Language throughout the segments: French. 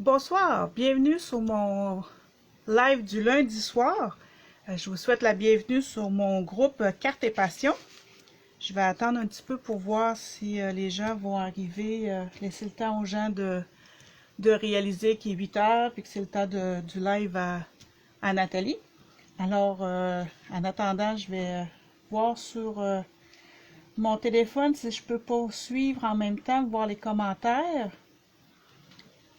Bonsoir, bienvenue sur mon live du lundi soir. Je vous souhaite la bienvenue sur mon groupe Cartes et Passion. Je vais attendre un petit peu pour voir si les gens vont arriver, laisser le temps aux gens de réaliser qu'il est 8 heures et que c'est le temps du live à Nathalie. Alors, en attendant, je vais voir sur mon téléphone si je peux pas suivre en même temps, voir les commentaires.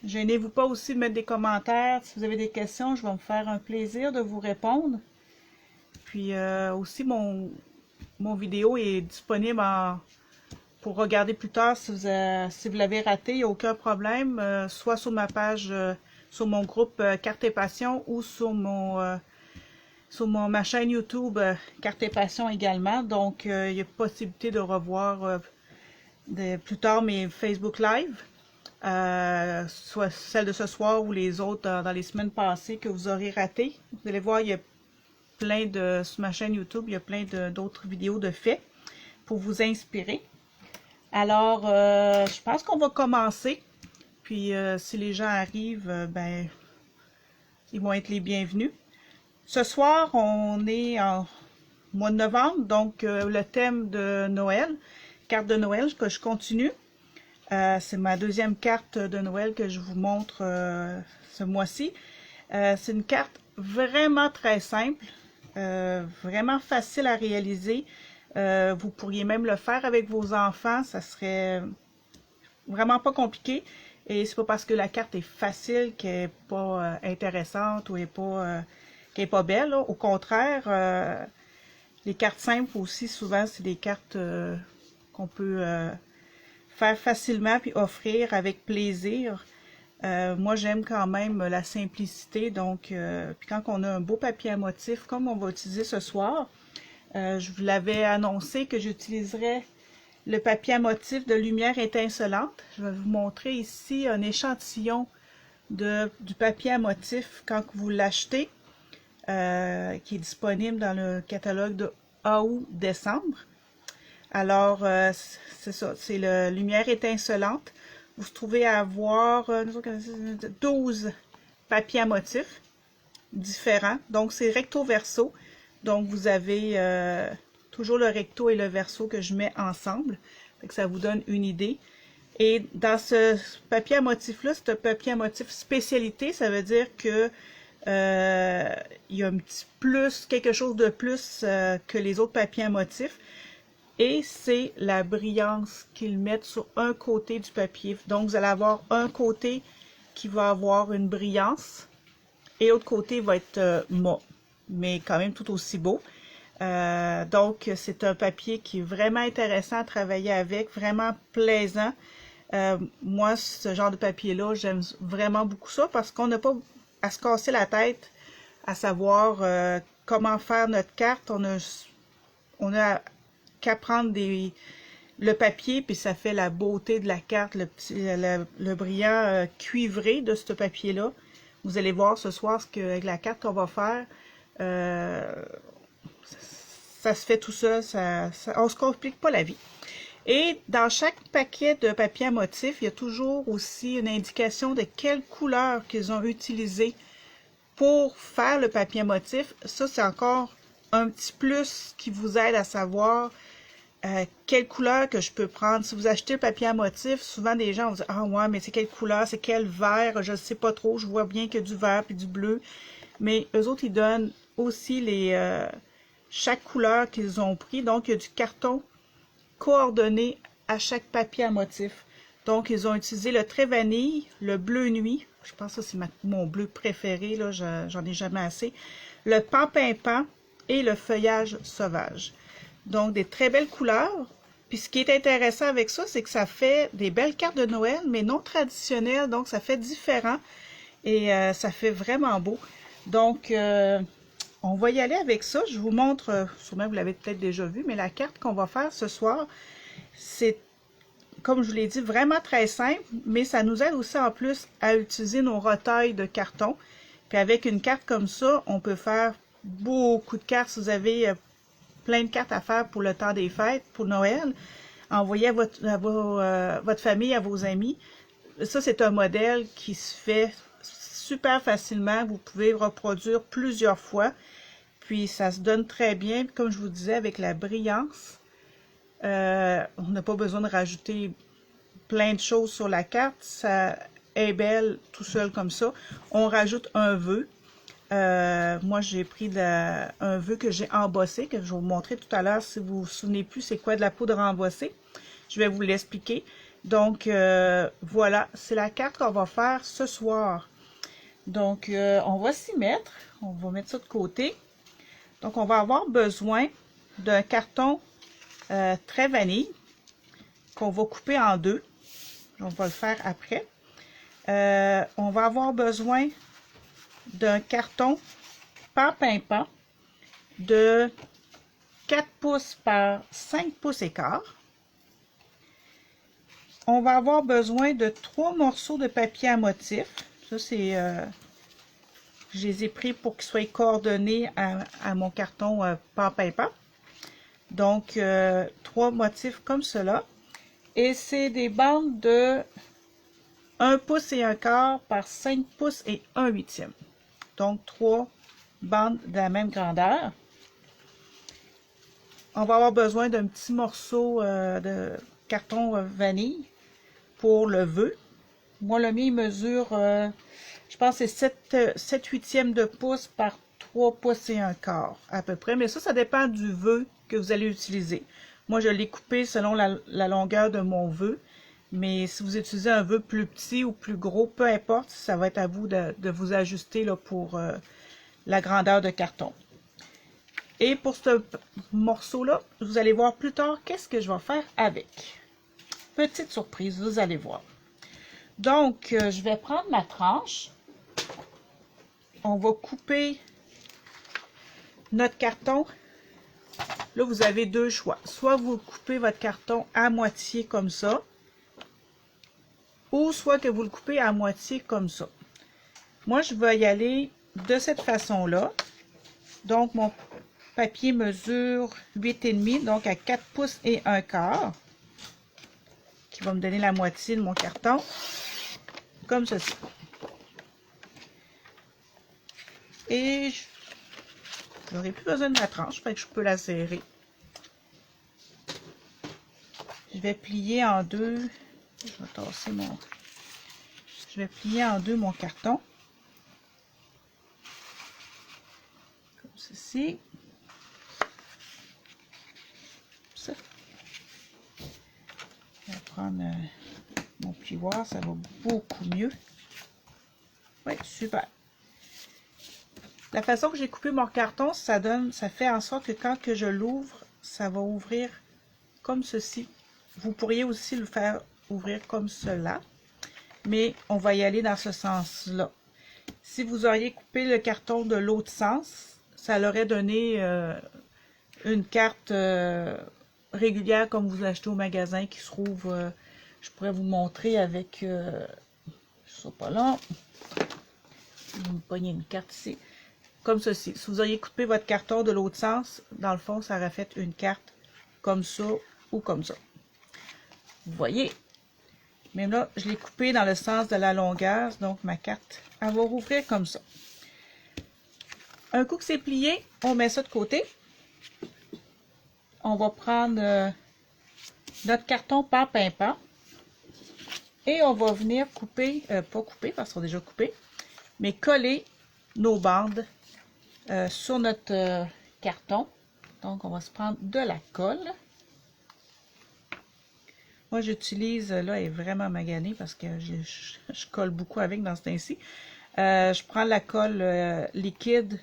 Gênez-vous pas aussi de mettre des commentaires. Si vous avez des questions, je vais me faire un plaisir de vous répondre. Puis aussi, mon vidéo est disponible pour regarder plus tard si vous l'avez raté. Il n'y a aucun problème. Soit sur ma page, sur mon groupe Cartes et Passion ou sur ma chaîne YouTube Cartes et Passion également. Donc, il y a possibilité de revoir plus tard mes Facebook Live. Soit celle de ce soir ou les autres dans les semaines passées que vous aurez ratées. Vous allez voir, il y a sur ma chaîne YouTube, il y a plein d'autres vidéos de faits pour vous inspirer. Alors, je pense qu'on va commencer. Puis, si les gens arrivent, ben, ils vont être les bienvenus. Ce soir, on est en mois de novembre, donc le thème de Noël, carte de Noël, que je continue. C'est ma deuxième carte de Noël que je vous montre ce mois-ci. C'est une carte vraiment très simple, vraiment facile à réaliser. Vous pourriez même le faire avec vos enfants, ça serait vraiment pas compliqué. Et c'est pas parce que la carte est facile qu'elle n'est pas intéressante ou qu'elle n'est pas belle. Là. Au contraire, les cartes simples aussi, souvent, c'est des cartes qu'on peut faire facilement puis offrir avec plaisir. Moi, j'aime quand même la simplicité. Donc, puis quand on a un beau papier à motif, comme on va utiliser ce soir, je vous l'avais annoncé que j'utiliserais le papier à motif de lumière étincelante. Je vais vous montrer ici un échantillon du papier à motif quand vous l'achetez, qui est disponible dans le catalogue de août-décembre. Alors, c'est ça, c'est la lumière étincelante. Vous vous trouvez à avoir 12 papiers à motif différents. Donc, c'est recto-verso. Donc, vous avez toujours le recto et le verso que je mets ensemble. Fait que ça vous donne une idée. Et dans ce papier à motif-là, c'est un papier à motif spécialité. Ça veut dire que il y a un petit plus, quelque chose de plus que les autres papiers à motif. Et c'est la brillance qu'ils mettent sur un côté du papier. Donc, vous allez avoir un côté qui va avoir une brillance et l'autre côté va être mat, mais quand même tout aussi beau. Donc, c'est un papier qui est vraiment intéressant à travailler avec, vraiment plaisant. Moi, ce genre de papier-là, j'aime vraiment beaucoup ça parce qu'on n'a pas à se casser la tête à savoir comment faire notre carte. On a qu'à prendre le papier, puis ça fait la beauté de la carte, le brillant cuivré de ce papier-là. Vous allez voir ce soir avec la carte qu'on va faire, ça se fait tout ça, on se complique pas la vie. Et dans chaque paquet de papier à motif, il y a toujours aussi une indication de quelle couleur qu'ils ont utilisé pour faire le papier à motif. Ça, c'est encore un petit plus qui vous aide à savoir quelle couleur que je peux prendre. Si vous achetez le papier à motif, souvent des gens vont dire « Ah ouais, mais c'est quelle couleur, c'est quel vert, je ne sais pas trop, je vois bien que du vert puis du bleu. » Mais eux autres, ils donnent aussi chaque couleur qu'ils ont pris. Donc, il y a du carton coordonné à chaque papier à motif. Donc, ils ont utilisé le trait vanille, le bleu nuit. Je pense que c'est mon bleu préféré, là, j'en ai jamais assez. Le pampinpan et le feuillage sauvage. Donc, des très belles couleurs. Puis, ce qui est intéressant avec ça, c'est que ça fait des belles cartes de Noël, mais non traditionnelles. Donc, ça fait différent et ça fait vraiment beau. Donc, on va y aller avec ça. Je vous montre, sûrement vous l'avez peut-être déjà vu, mais la carte qu'on va faire ce soir, c'est, comme je vous l'ai dit, vraiment très simple, mais ça nous aide aussi en plus à utiliser nos retailles de carton. Puis, avec une carte comme ça, on peut faire beaucoup de cartes. Si vous avez plein de cartes à faire pour le temps des fêtes, pour Noël. Envoyez à votre famille, à vos amis. Ça, c'est un modèle qui se fait super facilement. Vous pouvez reproduire plusieurs fois. Puis ça se donne très bien, comme je vous disais, avec la brillance. On n'a pas besoin de rajouter plein de choses sur la carte. Ça est belle tout seul comme ça. On rajoute un vœu. Moi, j'ai pris un vœu que j'ai embossé, que je vais vous montrer tout à l'heure. Si vous vous souvenez plus c'est quoi de la poudre embossée, je vais vous l'expliquer. Donc, voilà, c'est la carte qu'on va faire ce soir. Donc, on va s'y mettre. On va mettre ça de côté. Donc, on va avoir besoin d'un carton très vanille qu'on va couper en deux. On va le faire après. On va avoir besoin d'un carton pan-pimpant de 4 pouces par 5 pouces et quart. On va avoir besoin de 3 morceaux de papier à motif. Ça, c'est... je les ai pris pour qu'ils soient coordonnés à mon carton pan-pimpant. Donc, 3 motifs comme cela. Et c'est des bandes de 1 pouce et un quart par 5 pouces et 1/8. Donc, 3 bandes de la même grandeur. On va avoir besoin d'un petit morceau de carton vanille pour le vœu. Moi, le mien, il mesure, je pense que c'est 7/8 de pouce par 3 pouces et un quart, à peu près. Mais ça dépend du vœu que vous allez utiliser. Moi, je l'ai coupé selon la longueur de mon vœu. Mais si vous utilisez un vœu plus petit ou plus gros, peu importe, ça va être à vous de vous ajuster là, pour la grandeur de carton. Et pour ce morceau-là, vous allez voir plus tard qu'est-ce que je vais faire avec. Petite surprise, vous allez voir. Donc, je vais prendre ma tranche. On va couper notre carton. Là, vous avez deux choix. Soit vous coupez votre carton à moitié comme ça, ou soit que vous le coupez à moitié comme ça. Moi, je vais y aller de cette façon-là. Donc, mon papier mesure 8,5, donc à 4 pouces et un quart, qui va me donner la moitié de mon carton, comme ceci. Et je n'aurai plus besoin de ma tranche, fait que je peux la serrer. Je vais plier en deux. Je vais tasser Je vais plier en deux mon carton. Comme ceci. Ça. Je vais prendre mon plioir, ça va beaucoup mieux. Oui, super. La façon que j'ai coupé mon carton, ça fait en sorte que quand que je l'ouvre, ça va ouvrir comme ceci. Vous pourriez aussi le faire ouvrir comme cela, mais on va y aller dans ce sens-là. Si vous auriez coupé le carton de l'autre sens, ça l'aurait donné une carte régulière comme vous achetez au magasin qui se trouve, je pourrais vous montrer avec, je ne sais pas là, vous pognez une carte ici, comme ceci. Si vous auriez coupé votre carton de l'autre sens, dans le fond, ça aurait fait une carte comme ça ou comme ça. Vous voyez? Mais là, je l'ai coupé dans le sens de la longueur, donc ma carte, elle va rouvrir comme ça. Un coup que c'est plié, on met ça de côté. On va prendre notre carton pan-pimpant et on va venir couper, pas couper parce qu'on a déjà coupé, mais coller nos bandes sur notre carton. Donc, on va se prendre de la colle. Moi, j'utilise, là, elle est vraiment maganée parce que je colle beaucoup avec dans ce temps-ci. Je prends la colle liquide.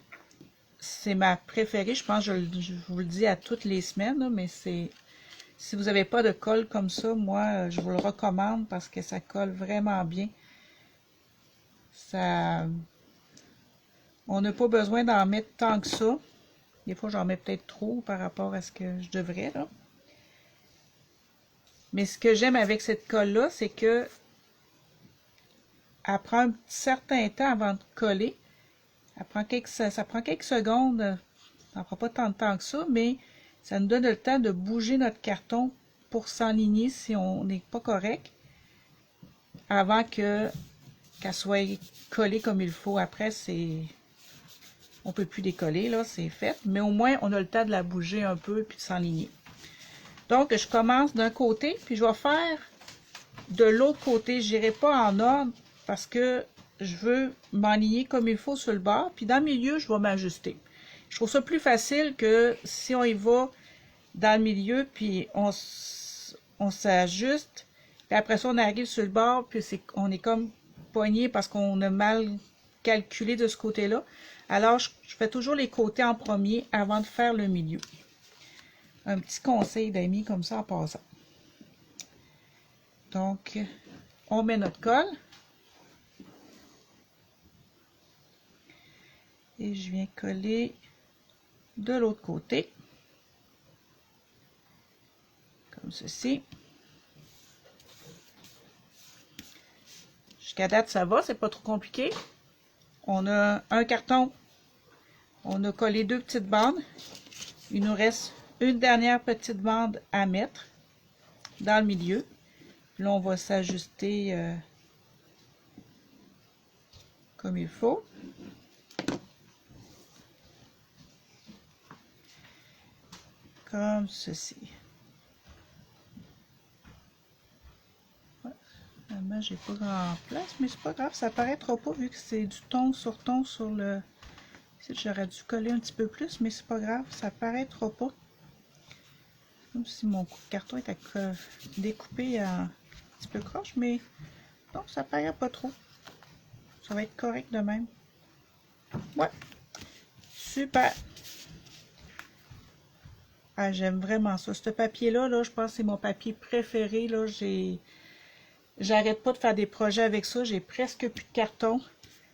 C'est ma préférée. Je pense que je vous le dis à toutes les semaines, là, mais si vous n'avez pas de colle comme ça, moi, je vous le recommande parce que ça colle vraiment bien. On n'a pas besoin d'en mettre tant que ça. Des fois, j'en mets peut-être trop par rapport à ce que je devrais, là. Mais ce que j'aime avec cette colle-là, c'est que elle prend un certain temps avant de coller. Ça prend quelques secondes. Ça ne prend pas tant de temps que ça, mais ça nous donne le temps de bouger notre carton pour s'enligner si on n'est pas correct. avant qu'elle soit collée comme il faut. Après, on peut plus décoller, là, c'est fait. Mais au moins, on a le temps de la bouger un peu puis de s'enligner. Donc, je commence d'un côté, puis je vais faire de l'autre côté. Je n'irai pas en ordre parce que je veux m'enligner comme il faut sur le bord. Puis dans le milieu, je vais m'ajuster. Je trouve ça plus facile que si on y va dans le milieu, puis on s'ajuste. Puis après ça, on arrive sur le bord, puis on est comme poigné parce qu'on a mal calculé de ce côté-là. Alors, je fais toujours les côtés en premier avant de faire le milieu. Un petit conseil d'amis comme ça en passant. Donc, on met notre colle. Et je viens coller de l'autre côté. Comme ceci. Jusqu'à date, ça va, c'est pas trop compliqué. On a un carton. On a collé 2 petites bandes. Il nous reste une dernière petite bande à mettre dans le milieu. Là, on va s'ajuster comme il faut. Comme ceci. Ouais, finalement, j'ai pas grand place, mais c'est pas grave, ça paraîtra pas vu que c'est du ton sur le... J'aurais dû coller un petit peu plus, mais c'est pas grave, ça paraîtra pas. Comme si mon carton était découpé un petit peu croche, mais non, ça paraît pas trop. Ça va être correct de même. Ouais, super. Ah, j'aime vraiment ça. Ce papier-là, je pense que c'est mon papier préféré. Là, j'arrête pas de faire des projets avec ça. J'ai presque plus de carton.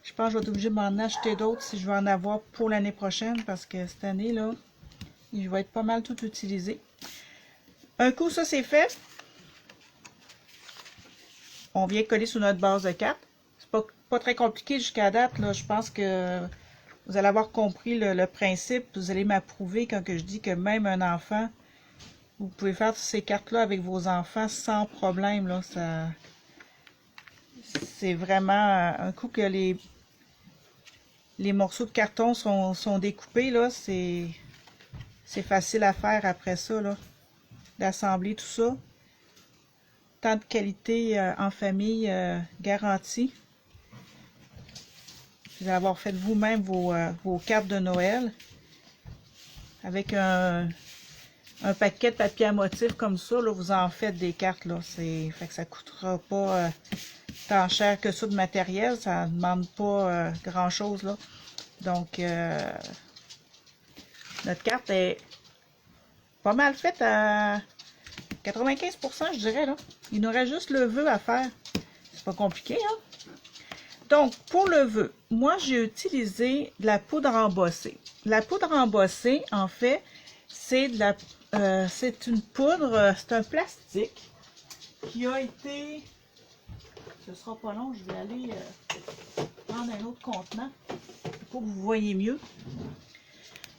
Je pense que je vais être obligée de m'en acheter d'autres si je veux en avoir pour l'année prochaine parce que cette année, là, il va être pas mal tout utilisé. Un coup, ça c'est fait. On vient coller sur notre base de cartes. C'est pas très compliqué jusqu'à date. Là. Je pense que vous allez avoir compris le principe. Vous allez m'approuver quand je dis que même un enfant, vous pouvez faire ces cartes-là avec vos enfants sans problème. Là. C'est vraiment un coup que les morceaux de carton sont découpés. Là, c'est facile à faire après ça. Là, d'assembler tout ça. Temps de qualité en famille garantie. Vous allez avoir fait vous-même vos cartes de Noël avec un paquet de papier à motif comme ça. Là, vous en faites des cartes. Là. Fait que ça ne coûtera pas tant cher que ça de matériel. Ça ne demande pas grand-chose. Là. Donc, notre carte est pas mal faite à 95%, je dirais. Là. Il nous reste juste le vœu à faire. C'est pas compliqué, hein? Donc, pour le vœu, moi, j'ai utilisé de la poudre embossée. La poudre embossée, en fait, c'est une poudre, c'est un plastique qui a été... Ce sera pas long, je vais aller prendre un autre contenant pour que vous voyez mieux.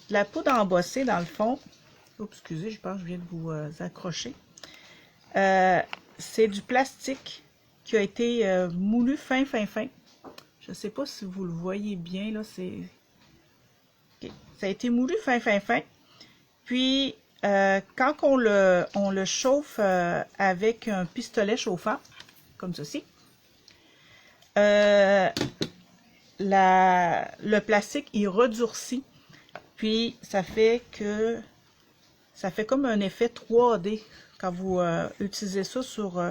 La poudre embossée, dans le fond... Oups, excusez, je pense que je viens de vous accrocher. C'est du plastique qui a été moulu fin. Je ne sais pas si vous le voyez bien, là, okay. Ça a été moulu fin. Puis, quand on le chauffe avec un pistolet chauffant, comme ceci, le plastique, il redurcit. Puis, ça fait comme un effet 3D quand vous utilisez ça sur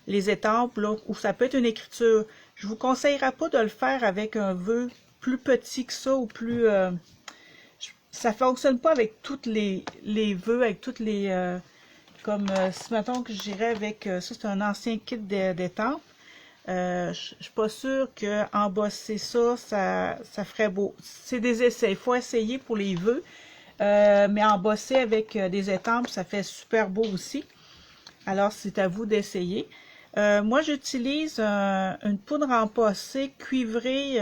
les étampes, là, ou ça peut être une écriture. Je vous conseillerais pas de le faire avec un vœu plus petit que ça ou plus... ça fonctionne pas avec toutes les vœux, avec toutes les... comme si mettons que j'irais avec... ça, c'est un ancien kit d'étampes. Je suis pas sûre que embosser ça ferait beau. C'est des essais. Il faut essayer pour les vœux. Mais embosser avec des étampes, ça fait super beau aussi. Alors, c'est à vous d'essayer. Moi, j'utilise une poudre embossée cuivrée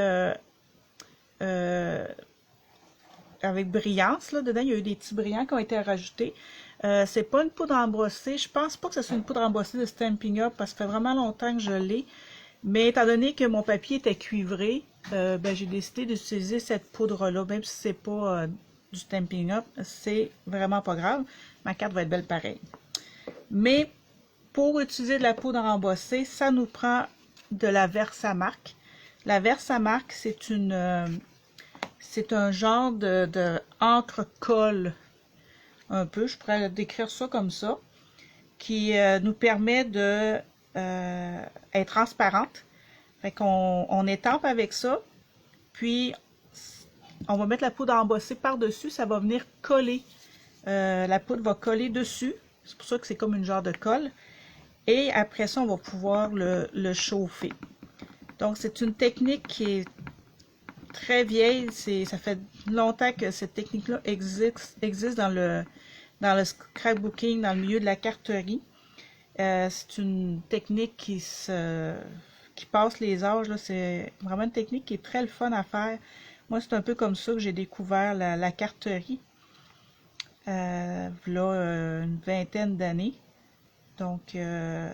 avec brillance. Là. Dedans, il y a eu des petits brillants qui ont été rajoutés. C'est pas une poudre embossée. Je pense pas que ce soit une poudre embossée de Stampin' Up parce que ça fait vraiment longtemps que je l'ai. Mais étant donné que mon papier était cuivré, ben, j'ai décidé d'utiliser cette poudre-là, même si c'est pas du Stampin' Up, c'est vraiment pas grave. Ma carte va être belle pareil. Mais pour utiliser de la poudre embossée, ça nous prend de la Versamark. La Versamark, c'est un genre de encre colle, un peu, je pourrais décrire ça comme ça, qui nous permet de être transparente. Fait qu'on étampe avec ça, puis on va mettre la poudre embossée par-dessus, ça va venir coller. La poudre va coller dessus, c'est pour ça que c'est comme une genre de colle. Et après ça, on va pouvoir le chauffer. Donc, c'est une technique qui est très vieille. Ça fait longtemps que cette technique-là existe dans le scrapbooking, dans le milieu de la carterie. C'est une technique qui passe les âges. C'est vraiment une technique qui est très le fun à faire. Moi, c'est un peu comme ça que j'ai découvert la carterie. Là, une vingtaine d'années. Donc, je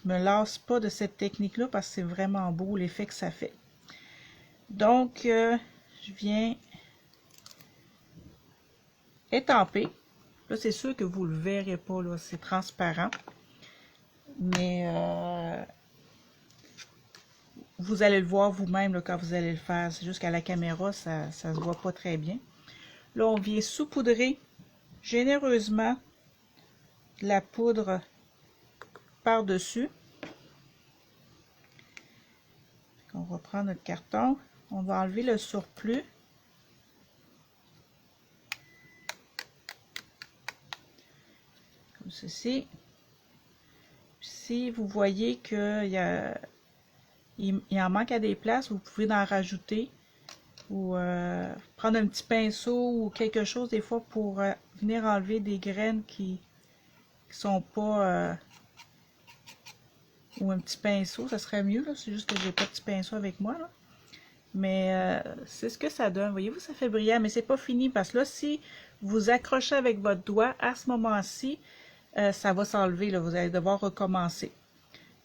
me lasse pas de cette technique-là parce que c'est vraiment beau l'effet que ça fait. Donc, je viens étamper. Là, c'est sûr que vous le verrez pas, là, c'est transparent. Mais vous allez le voir vous-même quand vous allez le faire. C'est juste qu'à la caméra, ça se voit pas très bien. Là, on vient saupoudrer généreusement la poudre par-dessus. On va prendre notre carton. On va enlever le surplus. Comme ceci. Si vous voyez qu'il en manque à des places, vous pouvez en rajouter. Ou prendre un petit pinceau ou quelque chose des fois pour venir enlever des graines qui sont pas... ou un petit pinceau, ça serait mieux. C'est juste que j'ai pas de petit pinceau avec moi. Là. Mais c'est ce que ça donne. Voyez-vous, ça fait brillant, mais c'est pas fini parce que là, si vous accrochez avec votre doigt, à ce moment-ci, ça va s'enlever. Vous allez devoir recommencer.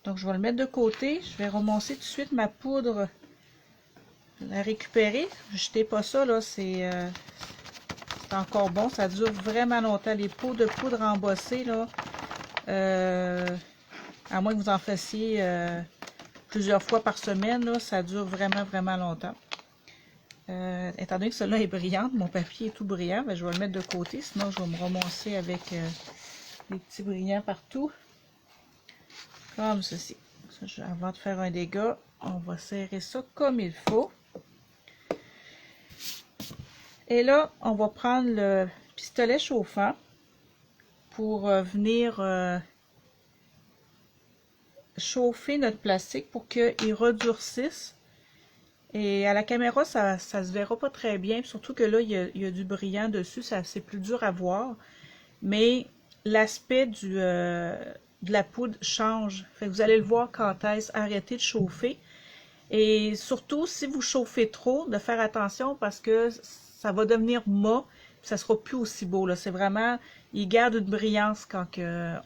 Donc, je vais le mettre de côté. Je vais remonter tout de suite ma poudre, la récupérer. Ne jetez pas ça, là. C'est encore bon. Ça dure vraiment longtemps. Les pots de poudre embossée, là, à moins que vous en fassiez plusieurs fois par semaine, là, ça dure vraiment, vraiment longtemps. Étant donné que celle-là est brillante, mon papier est tout brillant, ben, je vais le mettre de côté, sinon je vais me ramasser avec des petits brillants partout. Comme ceci. Avant de faire un dégât, on va serrer ça comme il faut. Et là, on va prendre le pistolet chauffant pour venir chauffer notre plastique pour qu'il redurcisse. Et à la caméra, ça se verra pas très bien, surtout que là, il y a du brillant dessus, c'est plus dur à voir. Mais l'aspect de la poudre change. Fait que vous allez le voir quand est-ce arrêter de chauffer. Et surtout, si vous chauffez trop, de faire attention parce que ça va devenir mat, ça sera plus aussi beau. C'est vraiment, il garde une brillance quand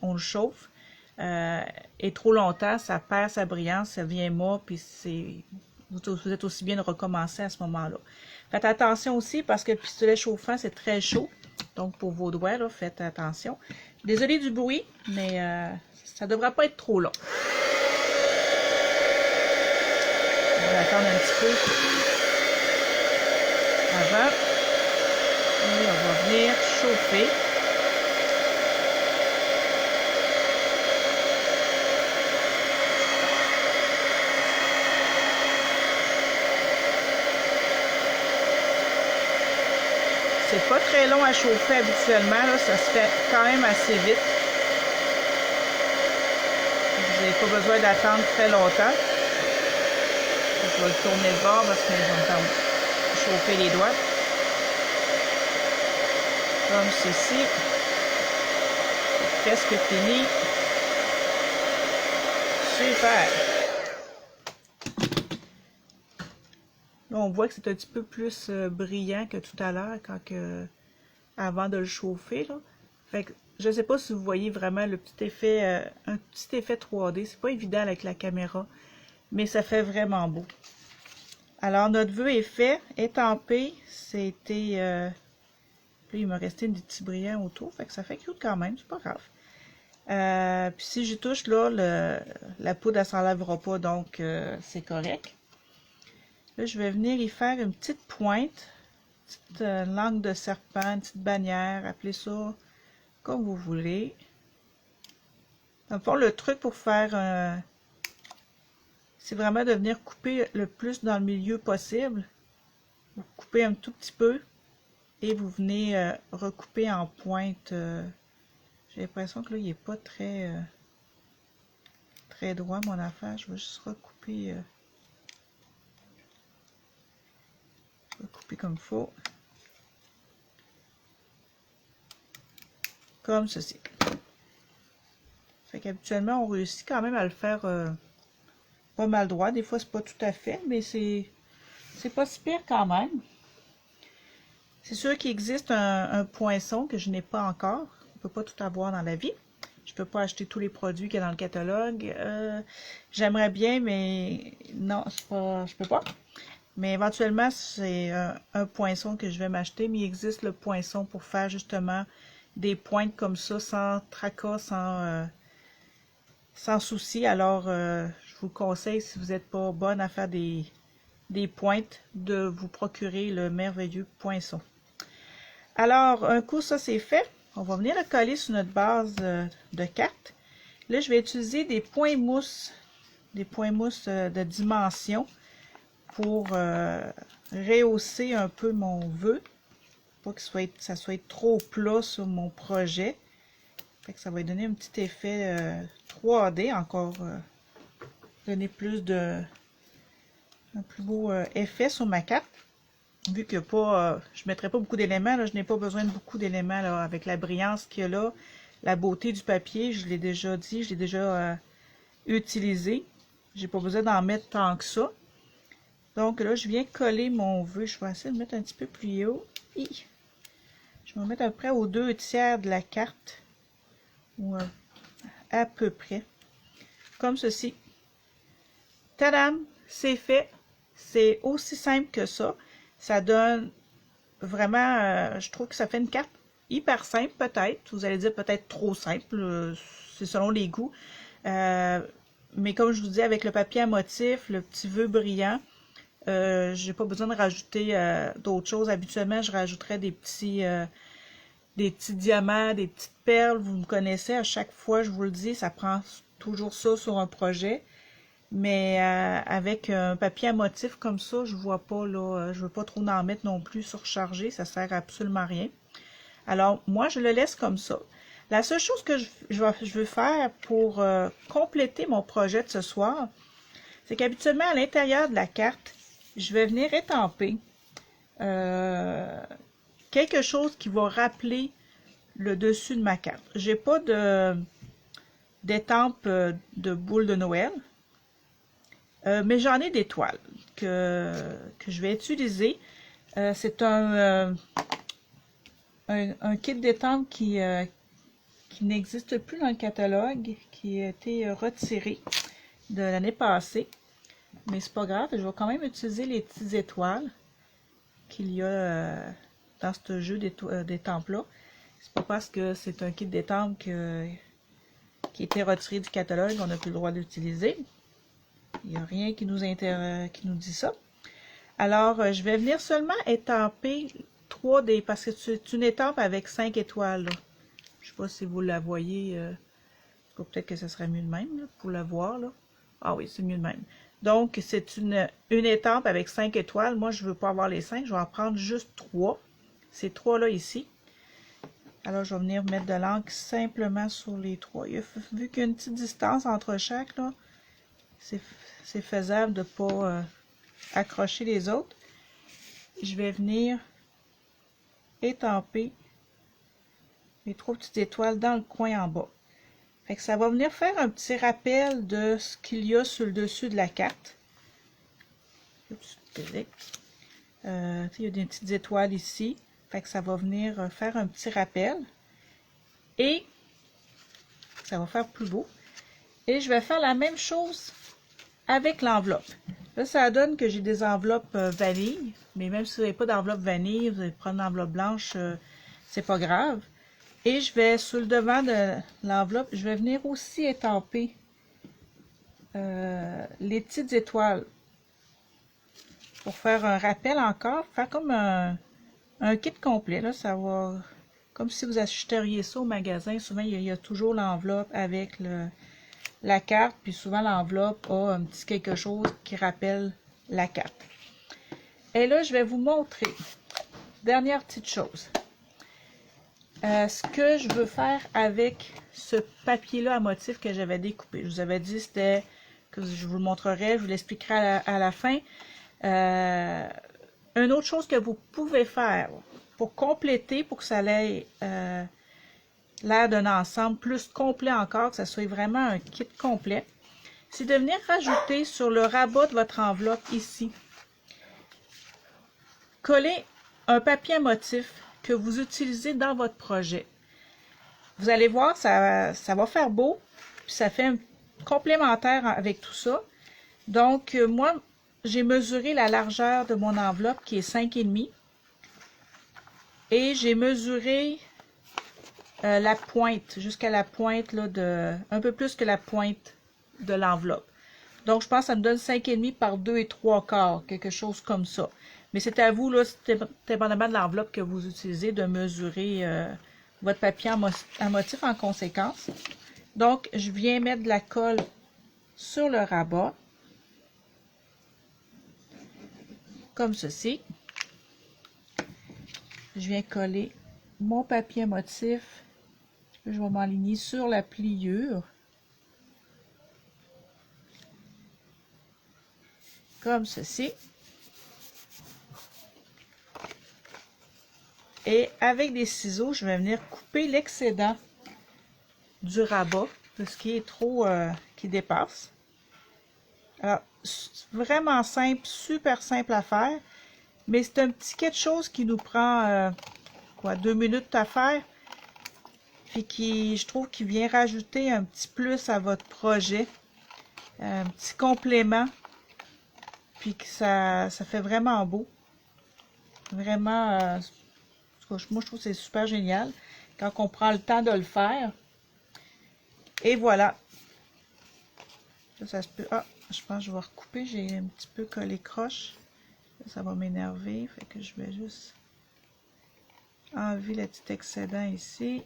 on le chauffe. Et trop longtemps, ça perd sa brillance, ça devient mat, puis vous êtes aussi bien de recommencer à ce moment-là. Faites attention aussi parce que le pistolet chauffant, c'est très chaud. Donc, pour vos doigts, là, faites attention. Désolé du bruit, mais ça ne devrait pas être trop long. On va attendre un petit peu avant. Et on va venir chauffer. C'est pas très long à chauffer habituellement, là, ça se fait quand même assez vite. Vous n'avez pas besoin d'attendre très longtemps. Je vais le tourner de bord parce que je vais me chauffer les doigts. Comme ceci. C'est presque fini. Super! Là, on voit que c'est un petit peu plus brillant que tout à l'heure avant de le chauffer. Là. Fait que, je ne sais pas si vous voyez vraiment le petit effet, un petit effet 3D. C'est pas évident avec la caméra. mais ça fait vraiment beau. Alors, notre vœu est fait, étampé. C'était... là, il m'a resté des petits brillants autour, fait que ça fait cute quand même, c'est pas grave. Puis si j'y touche, là, la poudre, elle s'enlèvera pas, donc c'est correct. Là, je vais venir y faire une petite pointe, une petite langue de serpent, une petite bannière, appelez ça comme vous voulez. Dans le fond, le truc pour faire, c'est vraiment de venir couper le plus dans le milieu possible. Vous coupez un tout petit peu et vous venez recouper en pointe. J'ai l'impression que là, il n'est pas très, très droit, mon affaire. Je vais juste recouper, comme il faut. Comme ceci. Fait qu'habituellement, on réussit quand même à le faire pas mal droit. Des fois, c'est pas tout à fait, mais c'est pas si pire quand même. C'est sûr qu'il existe un poinçon que je n'ai pas encore. On peut pas tout avoir dans la vie. Je peux pas acheter tous les produits qu'il y a dans le catalogue. J'aimerais bien, mais non, je peux pas. Mais éventuellement, c'est un poinçon que je vais m'acheter, mais il existe le poinçon pour faire justement des pointes comme ça, sans tracas, sans souci. Alors, je vous conseille, si vous n'êtes pas bonne à faire des pointes, de vous procurer le merveilleux poinçon. Alors, un coup, ça c'est fait. On va venir le coller sur notre base de carte. Là, je vais utiliser des points mousse de dimension pour rehausser un peu mon vœu, pour que ça soit trop plat sur mon projet. Fait que ça va donner un petit effet 3D, encore donner un plus beau effet sur ma carte. Vu que je ne mettrai pas beaucoup d'éléments, je n'ai pas besoin de beaucoup d'éléments avec la brillance qu'il y a là, la beauté du papier, je l'ai déjà dit, je l'ai déjà utilisé. J'ai pas besoin d'en mettre tant que ça. Donc là, je viens coller mon vœu. Je vais essayer de mettre un petit peu plus haut. Je vais mettre à peu près aux 2/3 de la carte. Ou à peu près. Comme ceci. Tadam! C'est fait. C'est aussi simple que ça. Ça donne vraiment, je trouve que ça fait une carte hyper simple peut-être. Vous allez dire peut-être trop simple. C'est selon les goûts. Mais comme je vous dis, avec le papier à motif, le petit vœu brillant, j'ai pas besoin de rajouter d'autres choses. Habituellement, je rajouterais des petits diamants, des petites perles. Vous me connaissez, à chaque fois, je vous le dis, ça prend toujours ça sur un projet. Mais avec un papier à motif comme ça, je vois pas là, je veux pas trop en mettre non plus surchargé, ça sert absolument à rien. Alors, moi, je le laisse comme ça. La seule chose que je veux faire pour compléter mon projet de ce soir, c'est qu'habituellement, à l'intérieur de la carte, je vais venir étamper quelque chose qui va rappeler le dessus de ma carte. J'ai pas d'étampe de boule de Noël, mais j'en ai d'étoiles que je vais utiliser. C'est un kit d'étampes qui n'existe plus dans le catalogue, qui a été retiré de l'année passée. Mais c'est pas grave, je vais quand même utiliser les petites étoiles qu'il y a dans ce jeu d'étampes-là. C'est pas parce que c'est un kit d'étampes qui a été retiré du catalogue qu'on n'a plus le droit d'utiliser. Il n'y a rien qui nous dit ça. Alors, je vais venir seulement étamper 3D, parce que c'est une étampe avec 5 étoiles. Là. Je ne sais pas si vous la voyez. Peut-être que ce serait mieux de même, là, pour la voir. Là. Ah oui, c'est mieux de même. Donc, c'est une étampe avec 5 étoiles. Moi, je ne veux pas avoir les 5. Je vais en prendre juste 3. Ces 3-là ici. Alors, je vais venir mettre de l'encre simplement sur les 3. Vu qu'il y a une petite distance entre chaque, là, c'est faisable de ne pas accrocher les autres. Je vais venir étamper mes 3 petites étoiles dans le coin en bas. Fait que ça va venir faire un petit rappel de ce qu'il y a sur le dessus de la carte. Il y a des petites étoiles ici. Fait que ça va venir faire un petit rappel. Et ça va faire plus beau. Et je vais faire la même chose avec l'enveloppe. Là, ça donne que j'ai des enveloppes vanille, mais même si vous n'avez pas d'enveloppe vanille, vous allez prendre l'enveloppe blanche, c'est pas grave. Et je vais, sur le devant de l'enveloppe, je vais venir aussi étamper les petites étoiles pour faire un rappel encore, faire comme un kit complet. Là, ça va, comme si vous achèteriez ça au magasin. Souvent, il y a toujours l'enveloppe avec la carte, puis souvent l'enveloppe a un petit quelque chose qui rappelle la carte. Et là, je vais vous montrer, dernière petite chose, ce que je veux faire avec ce papier-là à motif que j'avais découpé. Je vous avais dit c'était que je vous le montrerai, je vous l'expliquerai à la fin. Une autre chose que vous pouvez faire pour compléter, pour que ça ait l'air d'un ensemble plus complet encore, que ça soit vraiment un kit complet, c'est de venir rajouter sur le rabat de votre enveloppe ici, coller un papier à motif que vous utilisez dans votre projet. Vous allez voir, ça va faire beau, puis ça fait un complémentaire avec tout ça. Donc, moi, j'ai mesuré la largeur de mon enveloppe qui est 5,5 et j'ai mesuré la pointe, jusqu'à la pointe, là, un peu plus que la pointe de l'enveloppe. Donc, je pense que ça me donne 5,5 par 2 3/4, quelque chose comme ça. Mais c'est à vous, là, dépendamment de l'enveloppe que vous utilisez, de mesurer votre papier à motif en conséquence. Donc, je viens mettre de la colle sur le rabat, comme ceci. Je viens coller mon papier à motif. Je vais m'aligner sur la pliure. Comme ceci. Et avec des ciseaux, je vais venir couper l'excédent du rabat, de ce qui est trop, qui dépasse. Alors, vraiment simple, super simple à faire, mais c'est un petit quelque chose qui nous prend, 2 minutes à faire, puis qui, je trouve, qui vient rajouter un petit plus à votre projet, un petit complément, puis que ça fait vraiment beau. Vraiment, moi je trouve que c'est super génial quand on prend le temps de le faire. Et voilà. Ça se peut. Ah, je pense que je vais recouper. J'ai un petit peu collé croche. Ça va m'énerver. Fait que je vais juste enlever le petit excédent ici.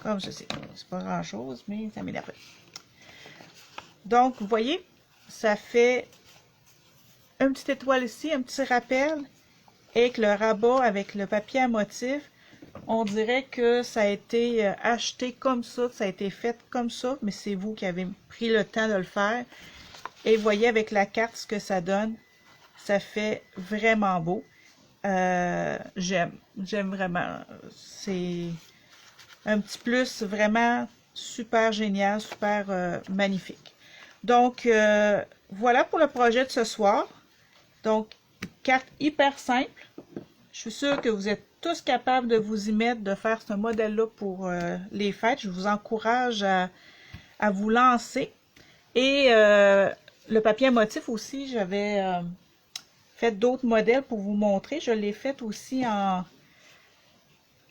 Comme ceci. C'est pas grand chose, mais ça m'énerve. Donc, vous voyez, ça fait une petite étoile ici, un petit rappel. Et avec le rabat, avec le papier à motif, on dirait que ça a été acheté comme ça a été fait comme ça, mais c'est vous qui avez pris le temps de le faire. Et vous voyez avec la carte ce que ça donne. Ça fait vraiment beau. J'aime vraiment. C'est un petit plus vraiment super génial, super magnifique. Donc, voilà pour le projet de ce soir. Donc, carte hyper simple. Je suis sûre que vous êtes tous capables de vous y mettre, de faire ce modèle-là pour les fêtes. Je vous encourage à vous lancer. Et le papier à motif aussi, j'avais fait d'autres modèles pour vous montrer. Je l'ai fait aussi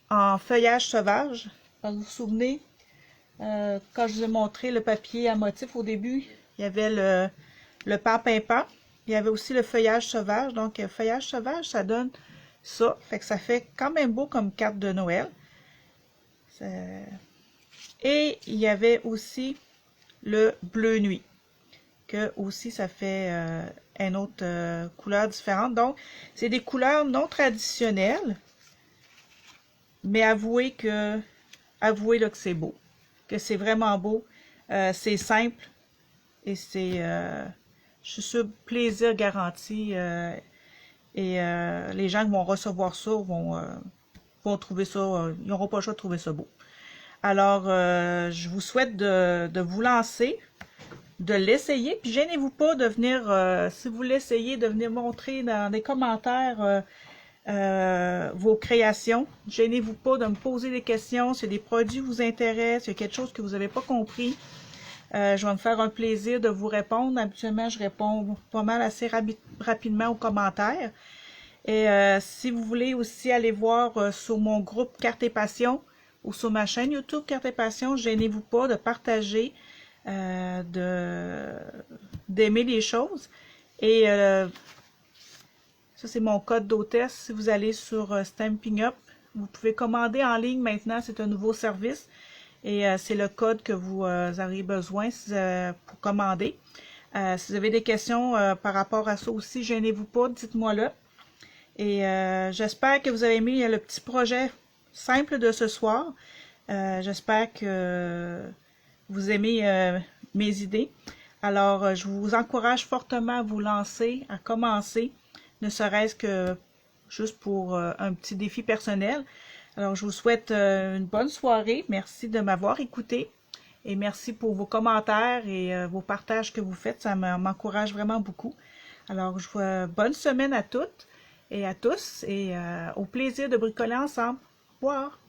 en feuillage sauvage. Vous vous souvenez, quand je vous ai montré le papier à motif au début, il y avait le pain-pimpant. Il y avait aussi le feuillage sauvage. Donc, feuillage sauvage, ça donne ça. Fait que ça fait quand même beau comme carte de Noël. Et il y avait aussi le bleu nuit, que aussi ça fait une autre couleur différente. Donc, c'est des couleurs non traditionnelles, mais avouez là, que c'est beau, que c'est vraiment beau. C'est simple et c'est, je suis sûre, plaisir garanti. Et les gens qui vont recevoir ça vont trouver ça, ils n'auront pas le choix de trouver ça beau. Alors, je vous souhaite de vous lancer, de l'essayer, puis gênez-vous pas de venir, si vous l'essayez, de venir montrer dans les commentaires vos créations. Gênez-vous pas de me poser des questions, si des produits vous intéressent, s'il y a quelque chose que vous n'avez pas compris. Je vais me faire un plaisir de vous répondre. Habituellement, je réponds pas mal assez rapidement aux commentaires. Et si vous voulez aussi aller voir sur mon groupe Cartes et Passion ou sur ma chaîne YouTube Cartes et Passion, gênez-vous pas de partager, d'aimer les choses. Et ça, c'est mon code d'hôtesse. Si vous allez sur Stamping Up, vous pouvez commander en ligne maintenant. C'est un nouveau service. Et c'est le code que vous aurez besoin pour commander. Si vous avez des questions par rapport à ça aussi, gênez-vous pas, dites-moi là. Et j'espère que vous avez aimé le petit projet simple de ce soir. J'espère que vous aimez mes idées. Alors, je vous encourage fortement à vous lancer, à commencer, ne serait-ce que juste pour un petit défi personnel. Alors, je vous souhaite une bonne soirée. Merci de m'avoir écouté et merci pour vos commentaires et vos partages que vous faites. Ça m'encourage vraiment beaucoup. Alors, je vous bonne semaine à toutes et à tous et au plaisir de bricoler ensemble. Au revoir!